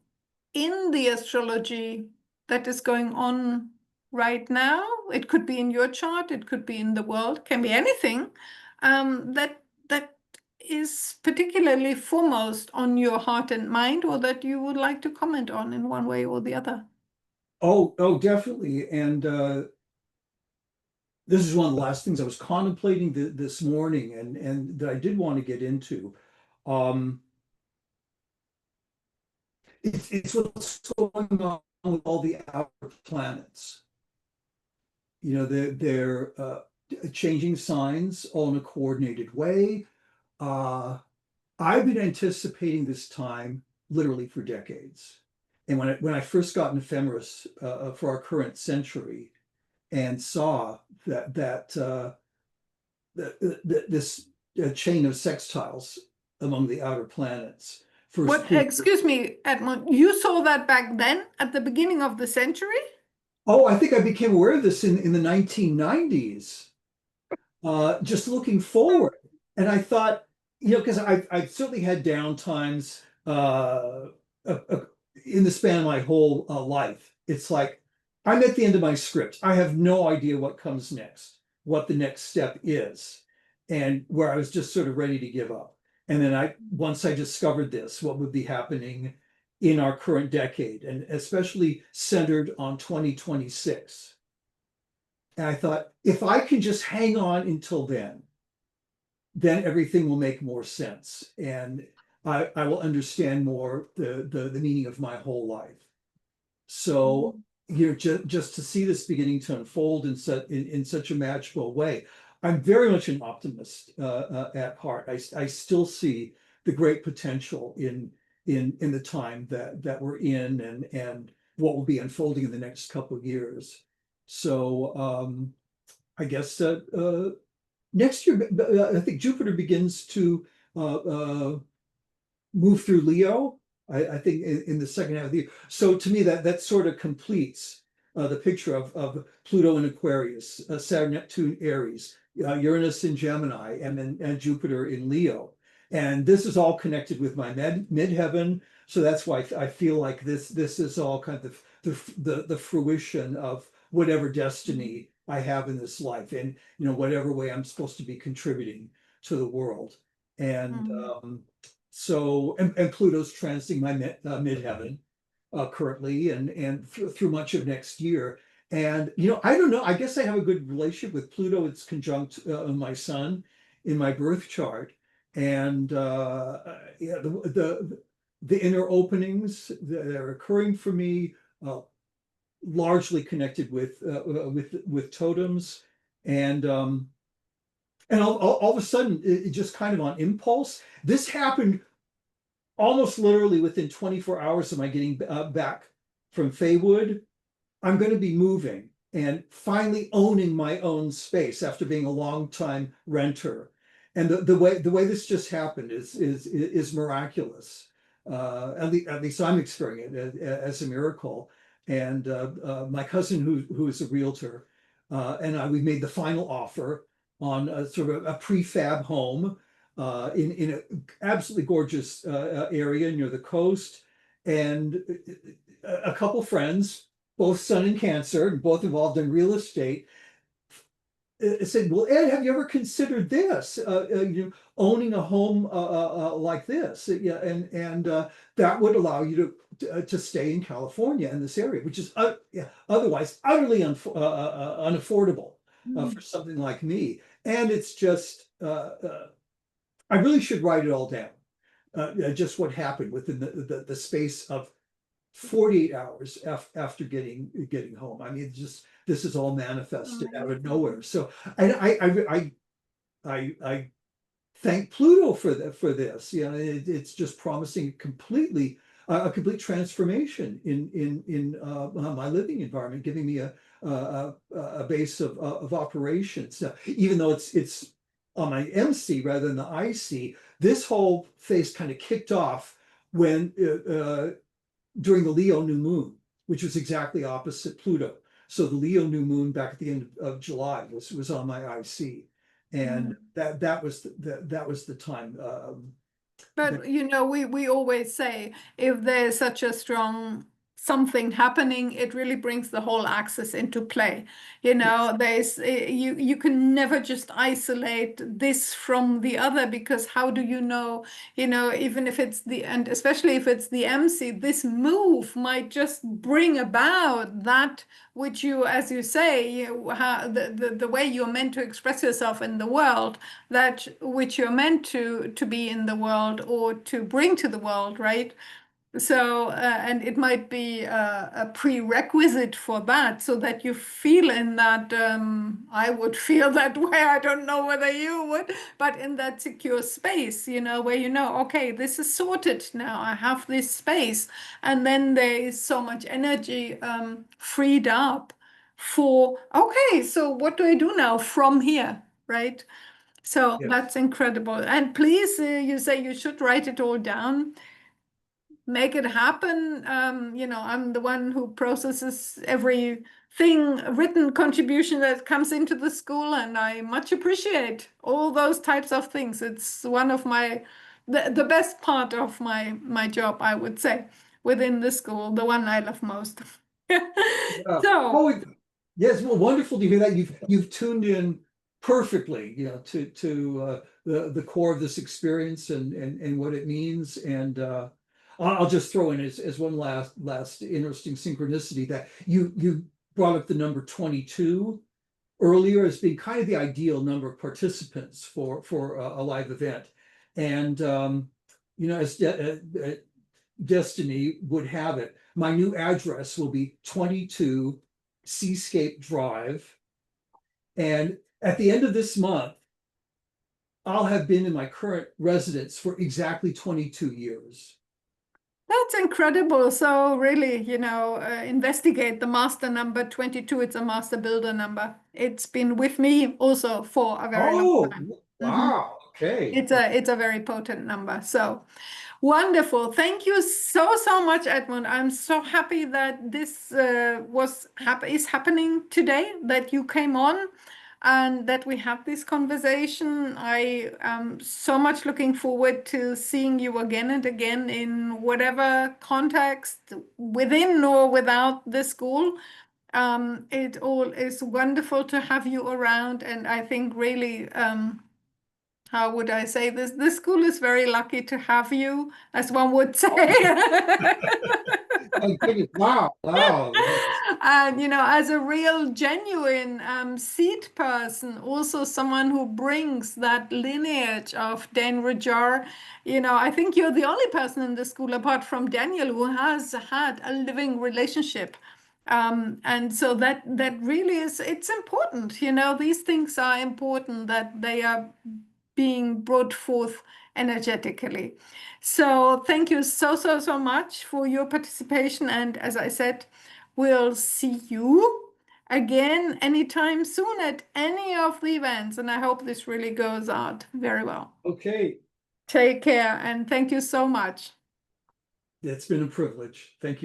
in the astrology that is going on right now. It could be in your chart, it could be in the world, can be anything that is particularly foremost on your heart and mind, or that you would like to comment on in one way or the other. Oh, definitely. And this is one of the last things I was contemplating this morning, and that I did want to get into. Um, it's what's going on with all the outer planets. They're changing signs all in a coordinated way. I've been anticipating this time literally for decades. And when I first got an ephemeris for our current century and saw this chain of sextiles among the outer planets. What, excuse me, Edmund, you saw that back then at the beginning of the century? Oh, I think I became aware of this in the 1990s, just looking forward. And I thought, because I've certainly had downtimes in the span of my whole life. It's like I'm at the end of my script. I have no idea what comes next, what the next step is, and where I was just sort of ready to give up. And then once I discovered this, what would be happening in our current decade, and especially centered on 2026. And I thought, if I can just hang on until then everything will make more sense. And I will understand more the meaning of my whole life. So, just to see this beginning to unfold in such a magical way, I'm very much an optimist at heart. I still see the great potential in the time that we're in, and what will be unfolding in the next couple of years. So I guess next year, I think Jupiter begins to move through Leo. I think in the second half of the year. So to me, that sort of completes the picture of Pluto in Aquarius, Saturn, Neptune, Aries, Uranus in Gemini, and Jupiter in Leo. And this is all connected with my midheaven. So that's why I feel like this is all kind of the fruition of whatever destiny I have in this life, and whatever way I'm supposed to be contributing to the world. And so Pluto's transiting my midheaven currently, and through much of next year. And I don't know. I guess I have a good relationship with Pluto. It's conjunct my sun in my birth chart, and yeah, the inner openings that are occurring for me, largely connected with totems, and all of a sudden, it just kind of on impulse. This happened almost literally within 24 hours of my getting back from Faywood. I'm going to be moving and finally owning my own space after being a long time renter. And the way this just happened is miraculous. At least I'm experiencing it as a miracle. And my cousin, who is a realtor, and we made the final offer on sort of a prefab home in an absolutely gorgeous area near the coast. And a couple friends, both Sun and Cancer, and both involved in real estate, said, "Well, Ed, have you ever considered this? Owning a home like this? Yeah, and that would allow you to stay in California in this area, which is otherwise utterly unaffordable for something like me." And it's just, I really should write it all down. Just what happened within the space of 48 hours after getting home. I mean, this is all manifested out of nowhere. So I thank Pluto for this. It's just promising a completely a complete transformation in my living environment, giving me a base of operations. Now, even though it's on my MC rather than the IC, this whole phase kind of kicked off when during the Leo new moon, which was exactly opposite Pluto. So the Leo new moon back at the end of July was on my IC, and that was the time. But you know, we always say if there's such a strong something happening, it really brings the whole axis into play. You know, there's you can never just isolate this from the other, because how do you know, even if it's and especially if it's the MC, this move might just bring about that which you, as you say, the way you're meant to express yourself in the world, that which you're meant to be in the world or to bring to the world, right? So, and it might be a prerequisite for that, so that you feel in that, I would feel that way, I don't know whether you would, but in that secure space, where okay, this is sorted now, I have this space, and then there is so much energy freed up for, okay, so what do I do now from here, right? So Yes. that's incredible. And please, you say you should write it all down, make it happen. I'm the one who processes everything, written contribution that comes into the school, and I much appreciate all those types of things. It's one of the best part of my job, I would say, within the school, the one I love most. Yeah. So, Oh, yes. Well, wonderful to hear that you've tuned in perfectly, to the core of this experience and what it means. And I'll just throw in as one last interesting synchronicity that you brought up the number 22 earlier as being kind of the ideal number of participants for a live event. And as destiny would have it, my new address will be 22 Seascape Drive. And at the end of this month, I'll have been in my current residence for exactly 22 years. that's incredible. So really, investigate the master number 22. It's a master builder number. It's been with me also for a very long Oh, time. Mhm. wow. Okay. It's a very potent number. So wonderful. Thank you so much, Edmund. I'm so happy that this is happening today, that you came on and that we have this conversation. I am so much looking forward to seeing you again and again in whatever context, within or without the school. It all is wonderful to have you around, and I think really, how would I say this? This school is very lucky to have you, as one would say. Oh, goodness. Wow. Wow. Yes. And as a real genuine seed person, also someone who brings that lineage of Dane Rudhyar, I think you're the only person in the school apart from Daniel who has had a living relationship. And so that really it's important. These things are important, that they are being brought forth energetically. So thank you so much for your participation. And as I said, we'll see you again anytime soon at any of the events. And I hope this really goes out very well. Okay. Take care and thank you so much. It's been a privilege. Thank you.